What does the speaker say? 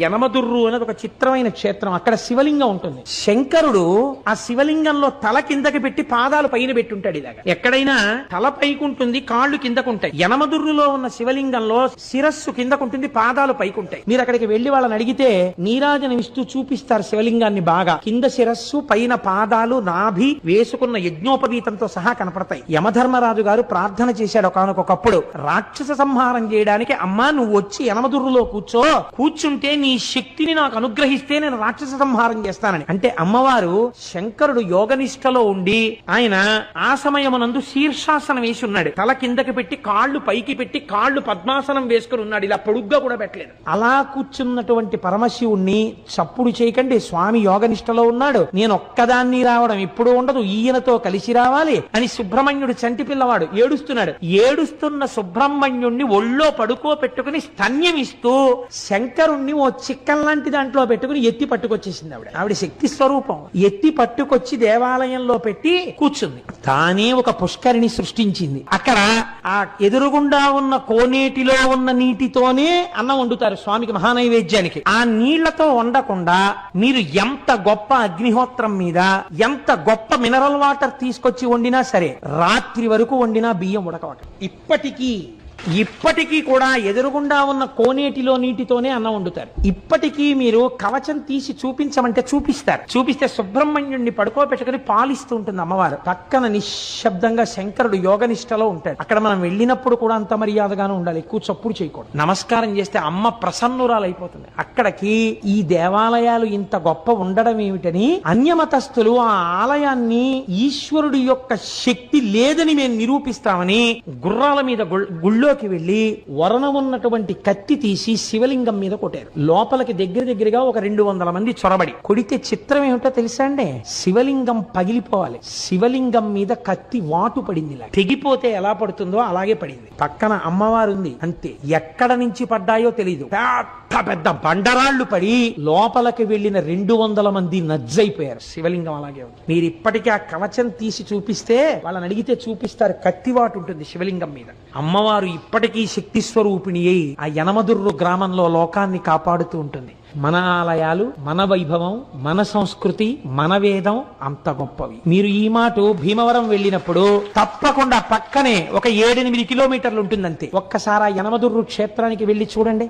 యనమదుర్రు అనేది ఒక చిత్రమైన క్షేత్రం. అక్కడ శివలింగం ఉంటుంది. శంకరుడు ఆ శివలింగంలో తల కిందకి పెట్టి పాదాలు పైన పెట్టి ఉంటాడు. ఇలాగా ఎక్కడైనా తల పైకుంటుంది, కాళ్ళు కిందకుంటాయి. యనమదుర్రులో ఉన్న శివలింగంలో శిరస్సు కిందకుంటుంది, పాదాలు పైకుంటాయి. మీరు అక్కడికి వెళ్లి వాళ్ళని అడిగితే నీరాజనం ఇస్తూ చూపిస్తారు శివలింగాన్ని. బాగా కింద శిరస్సు, పైన పాదాలు, నాభి, వేసుకున్న యజ్ఞోపవీతంతో సహా కనపడతాయి. యమధర్మరాజు గారు ప్రార్థన చేశాడు ఒకానొకప్పుడు, రాక్షస సంహారం చేయడానికి అమ్మా నువ్వు వచ్చి యనమదుర్రులో కూర్చుంటే నీ శక్తిని నాకు అనుగ్రహిస్తే నేను రాక్షస సంహారం చేస్తానని. అంటే అమ్మవారు శంకరుడు యోగనిష్టలో ఉండి ఆయన ఆ సమయమునందు శీర్షాసనం వేసి ఉన్నాడు. తల కిందకి పెట్టి కాళ్ళు పైకి పెట్టి కాళ్ళు పద్మాసనం వేసుకుని ఉన్నాడు. ఇలా పొడుగ్గా కూడా పెట్టలేదు. అలా కూర్చున్నటువంటి పరమశివుణ్ణి చప్పుడు చేయకండి, స్వామి యోగనిష్టలో ఉన్నాడు, నేను ఒక్కదాన్ని రావడం ఇప్పుడు ఉండదు, ఈయనతో కలిసి రావాలి అని సుబ్రహ్మణ్యుడు చంటి పిల్లవాడు ఏడుస్తున్నాడు. ఏడుస్తున్న సుబ్రహ్మణ్యుణ్ణి ఒళ్ళో పడుకోపెట్టుకుని స్తన్యమిస్తూ శంకరుణ్ణి ఓ చిక్కన్ లాంటి దాంట్లో పెట్టుకుని ఎత్తి పట్టుకొచ్చేసింది ఆవిడ. ఆవిడ శక్తి స్వరూపం. ఎత్తి పట్టుకొచ్చి దేవాలయంలో పెట్టి కూర్చుంది. తానే ఒక పుష్కరిణి సృష్టించింది. అక్కడ ఆ ఎదురుగుండా ఉన్న కోనేటిలో ఉన్న నీటితోనే అన్నం వండుతారు స్వామికి మహానైవేద్యానికి. ఆ నీళ్లతో వండకుండా మీరు ఎంత గొప్ప అగ్నిహోత్రం మీద ఎంత గొప్ప మినరల్ వాటర్ తీసుకొచ్చి వండినా సరే రాత్రి వరకు వండినా బియ్యం ఉడకవట. ఇప్పటికీ కూడా ఎదురుగుండా ఉన్న కోనేటిలో నీటితోనే అన్నం వండుతారు. ఇప్పటికీ మీరు కవచం తీసి చూపించమంటే చూపిస్తారు. చూపిస్తే సుబ్రహ్మణ్యుడిని పడుకోబెట్టుకుని పాలిస్తూ ఉంటుంది అమ్మవారు. పక్కన నిశ్శబ్దంగా శంకరుడు యోగనిష్టలో ఉంటాడు. అక్కడ మనం వెళ్ళినప్పుడు కూడా అంత మర్యాదగానే ఉండాలి, ఎక్కువ చప్పుడు చేయకూడదు. నమస్కారం చేస్తే అమ్మ ప్రసన్నురాలైపోతుంది. అక్కడికి ఈ దేవాలయాలు ఇంత గొప్ప ఉండడం ఏమిటని అన్యమతస్థులు ఆ ఆలయాన్ని ఈశ్వరుడి యొక్క శక్తి లేదని మేము నిరూపిస్తామని గుర్రాల మీద గుళ్ళో వెళ్లి వరణ ఉన్నటువంటి కత్తి తీసి శివలింగం మీద కొట్టారు. లోపలికి దగ్గరగా ఒక 200 మంది చొరబడి కొడితే చిత్రం ఏమిటో తెలుసా అండి? శివలింగం పగిలిపోవాలి. శివలింగం మీద కత్తి వాటు పడింది. తెగిపోతే ఎలా పడుతుందో అలాగే పడింది. పక్కన అమ్మవారు ఉంది, అంతే. ఎక్కడ నుంచి పడ్డాయో తెలియదు. పెద్ద బండరాళ్లు పడి లోపలికి వెళ్లిన 200 మంది నజ్జైపోయారు. శివలింగం అలాగే ఉంది. మీరు ఇప్పటికీ ఆ కవచం తీసి చూపిస్తే వాళ్ళని అడిగితే చూపిస్తారు, కత్తివాటు ఉంటుంది శివలింగం మీద. అమ్మవారు ఇప్పటికీ శక్తి స్వరూపిణి అయి ఆ యనమదుర్రు గ్రామంలో లోకాన్ని కాపాడుతూ ఉంటుంది. మన ఆలయాలు, మన వైభవం, మన సంస్కృతి, మన వేదం అంత గొప్పవి. మీరు ఈ మాట భీమవరం వెళ్ళినప్పుడు తప్పకుండా పక్కనే ఒక 7-8 కిలోమీటర్లు ఉంటుందంతే. ఒక్కసారి ఆ యనమదుర్రు క్షేత్రానికి వెళ్లి చూడండి.